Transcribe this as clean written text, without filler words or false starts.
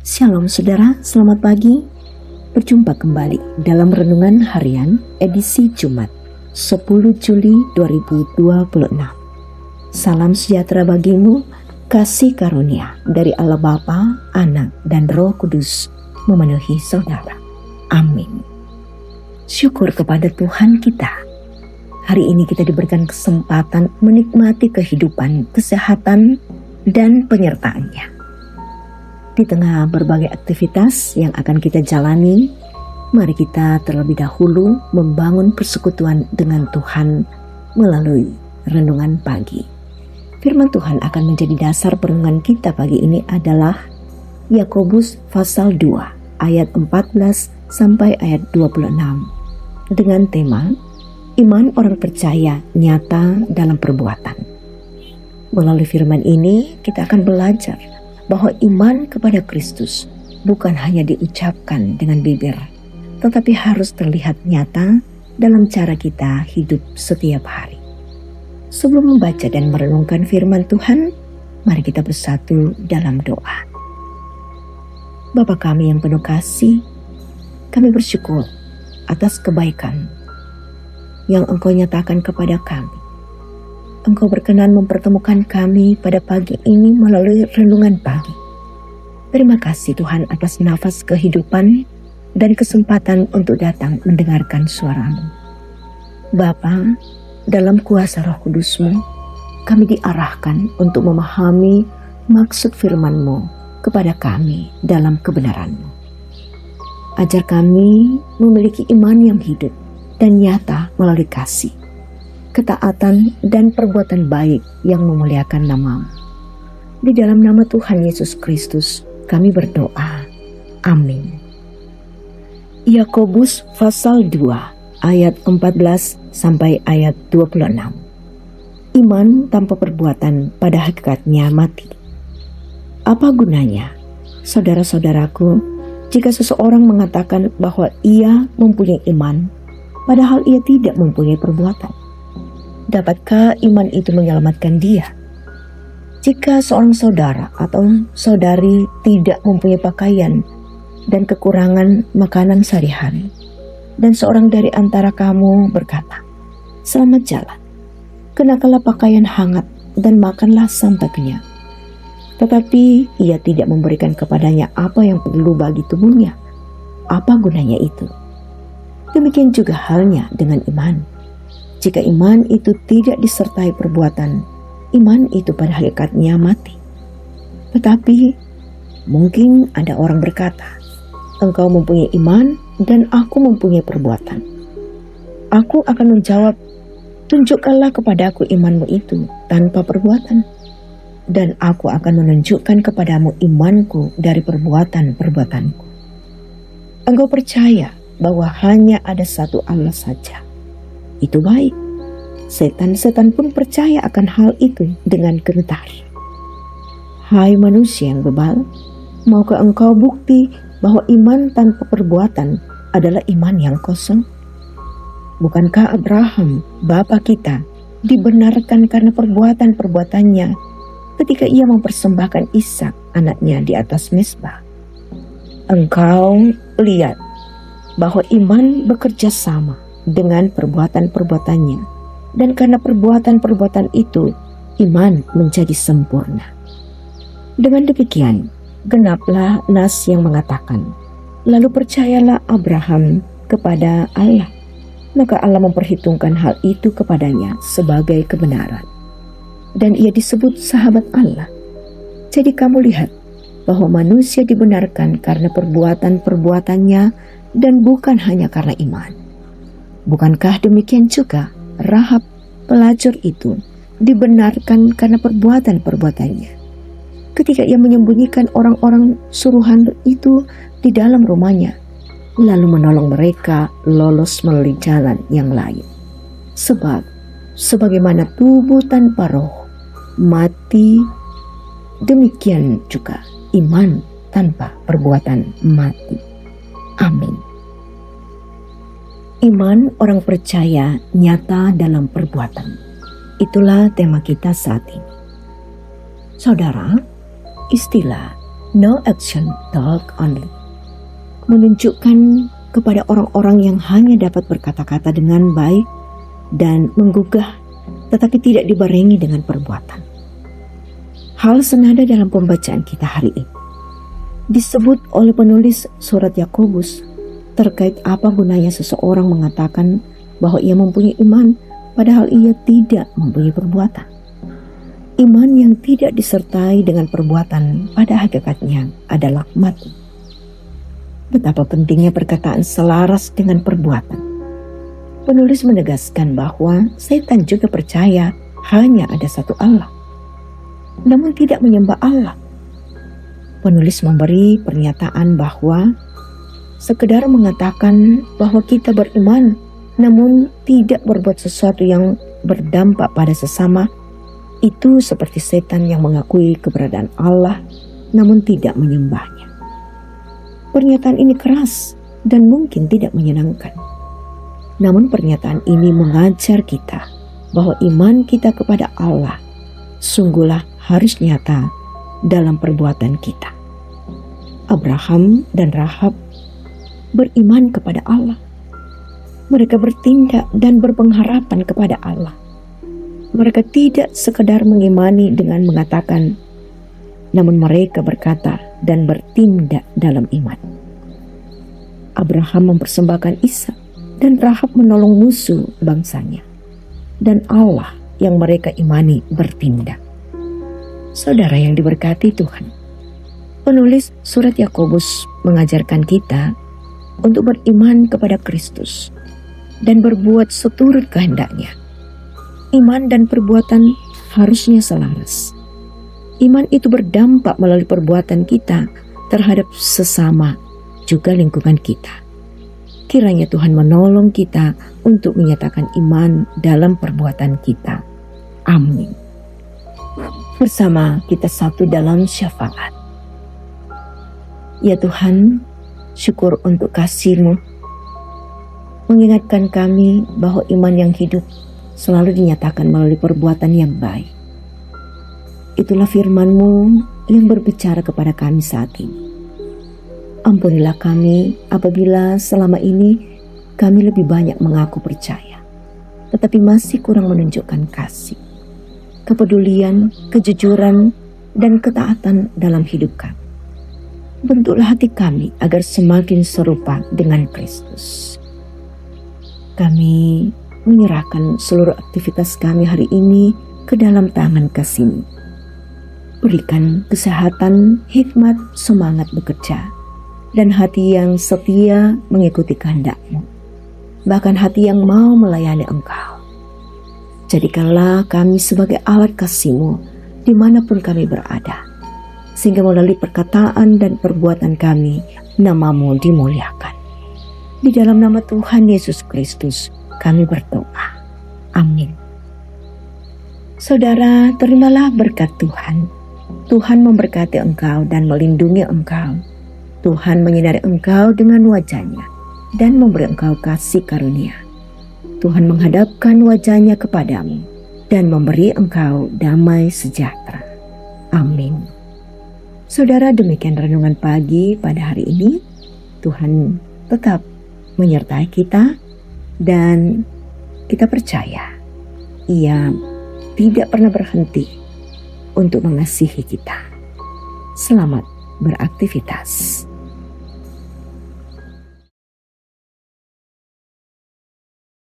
Shalom saudara, selamat pagi. Berjumpa kembali dalam Renungan Harian edisi Jumat 10 Juli 2026. Salam sejahtera bagimu, kasih karunia dari Allah Bapa, Anak, dan Roh Kudus memenuhi saudara. Amin. Syukur kepada Tuhan kita. Hari ini kita diberikan kesempatan menikmati kehidupan, kesehatan, dan penyertaannya. Di tengah berbagai aktivitas yang akan kita jalani, mari kita terlebih dahulu membangun persekutuan dengan Tuhan melalui renungan pagi. Firman Tuhan akan menjadi dasar perenungan kita pagi ini adalah Yakobus pasal 2 ayat 14 sampai ayat 26 dengan tema Iman orang percaya nyata dalam perbuatan. Melalui firman ini kita akan belajar bahwa iman kepada Kristus bukan hanya diucapkan dengan bibir, tetapi harus terlihat nyata dalam cara kita hidup setiap hari. Sebelum membaca dan merenungkan firman Tuhan, mari kita bersatu dalam doa. Bapa kami yang penuh kasih, kami bersyukur atas kebaikan yang Engkau nyatakan kepada kami. Engkau berkenan mempertemukan kami pada pagi ini melalui renungan pagi. Terima kasih Tuhan atas nafas kehidupan dan kesempatan untuk datang mendengarkan suara-Mu. Bapa, dalam kuasa Roh Kudus-Mu, kami diarahkan untuk memahami maksud firman-Mu kepada kami dalam kebenaran-Mu. Ajar kami memiliki iman yang hidup dan nyata melalui kasih, ketaatan, dan perbuatan baik yang memuliakan nama-Mu. Di dalam nama Tuhan Yesus Kristus kami berdoa. Amin. Yakobus pasal 2 ayat 14 sampai ayat 26. Iman tanpa perbuatan pada hakikatnya mati. Apa gunanya, saudara-saudaraku, jika seseorang mengatakan bahwa ia mempunyai iman, padahal ia tidak mempunyai perbuatan? Dapatkah iman itu menyelamatkan dia? Jika seorang saudara atau saudari tidak mempunyai pakaian dan kekurangan makanan sehari-hari, dan seorang dari antara kamu berkata, "Selamat jalan, kenakanlah pakaian hangat dan makanlah sampai kenyang," tetapi ia tidak memberikan kepadanya apa yang perlu bagi tubuhnya, apa gunanya itu? Demikian juga halnya dengan iman. Jika iman itu tidak disertai perbuatan, iman itu pada hakikatnya mati. Tetapi mungkin ada orang berkata, "Engkau mempunyai iman dan aku mempunyai perbuatan." Aku akan menjawab, "Tunjukkanlah kepadaku imanmu itu tanpa perbuatan, dan aku akan menunjukkan kepadamu imanku dari perbuatan-perbuatanku." Engkau percaya bahwa hanya ada satu Allah saja. Itu baik. Setan-setan pun percaya akan hal itu dengan gentar. Hai manusia yang bebal, maukah engkau bukti bahwa iman tanpa perbuatan adalah iman yang kosong? Bukankah Abraham, bapa kita, dibenarkan karena perbuatan-perbuatannya ketika ia mempersembahkan Ishak anaknya di atas mezbah? Engkau lihat bahwa iman bekerja sama dengan perbuatan-perbuatannya, dan karena perbuatan-perbuatan itu iman menjadi sempurna. Dengan demikian genaplah nas yang mengatakan, "Lalu percayalah Abraham kepada Allah, maka Allah memperhitungkan hal itu kepadanya sebagai kebenaran." Dan ia disebut sahabat Allah. Jadi kamu lihat bahwa manusia dibenarkan karena perbuatan-perbuatannya dan bukan hanya karena iman. Bukankah demikian juga Rahab pelacur itu dibenarkan karena perbuatan-perbuatannya ketika ia menyembunyikan orang-orang suruhan itu di dalam rumahnya, lalu menolong mereka lolos melalui jalan yang lain? Sebab sebagaimana tubuh tanpa roh mati, demikian juga iman tanpa perbuatan mati. Amin. Iman orang percaya nyata dalam perbuatan. Itulah tema kita saat ini. Saudara, istilah no action talk only, menunjukkan kepada orang-orang yang hanya dapat berkata-kata dengan baik dan menggugah, tetapi tidak dibarengi dengan perbuatan. Hal senada dalam pembacaan kita hari ini disebut oleh penulis surat Yakobus terkait apa gunanya seseorang mengatakan bahwa ia mempunyai iman padahal ia tidak mempunyai perbuatan. Iman yang tidak disertai dengan perbuatan pada hakikatnya adalah mati. Betapa pentingnya perkataan selaras dengan perbuatan. Penulis menegaskan bahwa setan juga percaya hanya ada satu Allah, namun tidak menyembah Allah. Penulis memberi pernyataan bahwa sekedar mengatakan bahwa kita beriman namun tidak berbuat sesuatu yang berdampak pada sesama, itu seperti setan yang mengakui keberadaan Allah namun tidak menyembahnya. Pernyataan ini keras dan mungkin tidak menyenangkan. Namun pernyataan ini mengajar kita bahwa iman kita kepada Allah sungguhlah harus nyata dalam perbuatan kita. Abraham dan Rahab beriman kepada Allah. Mereka bertindak dan berpengharapan kepada Allah. Mereka tidak sekedar mengimani dengan mengatakan, namun mereka berkata dan bertindak dalam iman. Abraham mempersembahkan Ishak dan Rahab menolong musuh bangsanya. Dan Allah yang mereka imani bertindak. Saudara yang diberkati Tuhan, penulis surat Yakobus mengajarkan kita untuk beriman kepada Kristus dan berbuat seturut kehendaknya. Iman dan perbuatan harusnya selaras. Iman itu berdampak melalui perbuatan kita terhadap sesama, juga lingkungan kita. Kiranya Tuhan menolong kita untuk menyatakan iman dalam perbuatan kita. Amin. Bersama kita satu dalam syafaat. Ya Tuhan, syukur untuk kasih-Mu mengingatkan kami bahwa iman yang hidup selalu dinyatakan melalui perbuatan yang baik. Itulah firman-Mu yang berbicara kepada kami saat ini. Ampunilah kami apabila selama ini kami lebih banyak mengaku percaya, tetapi masih kurang menunjukkan kasih, kepedulian, kejujuran, dan ketaatan dalam hidup kami. Bentuklah hati kami agar semakin serupa dengan Kristus. Kami menyerahkan seluruh aktivitas kami hari ini ke dalam tangan kasih-Mu. Berikan kesehatan, hikmat, semangat bekerja, dan hati yang setia mengikuti kehendak-Mu. Bahkan hati yang mau melayani Engkau. Jadikanlah kami sebagai alat kasih-Mu dimanapun kami berada, sehingga melalui perkataan dan perbuatan kami, nama-Mu dimuliakan. Di dalam nama Tuhan Yesus Kristus kami berdoa. Amin. Saudara, terimalah berkat Tuhan. Tuhan memberkati engkau dan melindungi engkau. Tuhan menyinari engkau dengan wajah-Nya dan memberi engkau kasih karunia. Tuhan menghadapkan wajah-Nya kepadamu dan memberi engkau damai sejahtera. Amin. Saudara, demikian renungan pagi pada hari ini. Tuhan tetap menyertai kita dan kita percaya Ia tidak pernah berhenti untuk mengasihi kita. Selamat beraktivitas.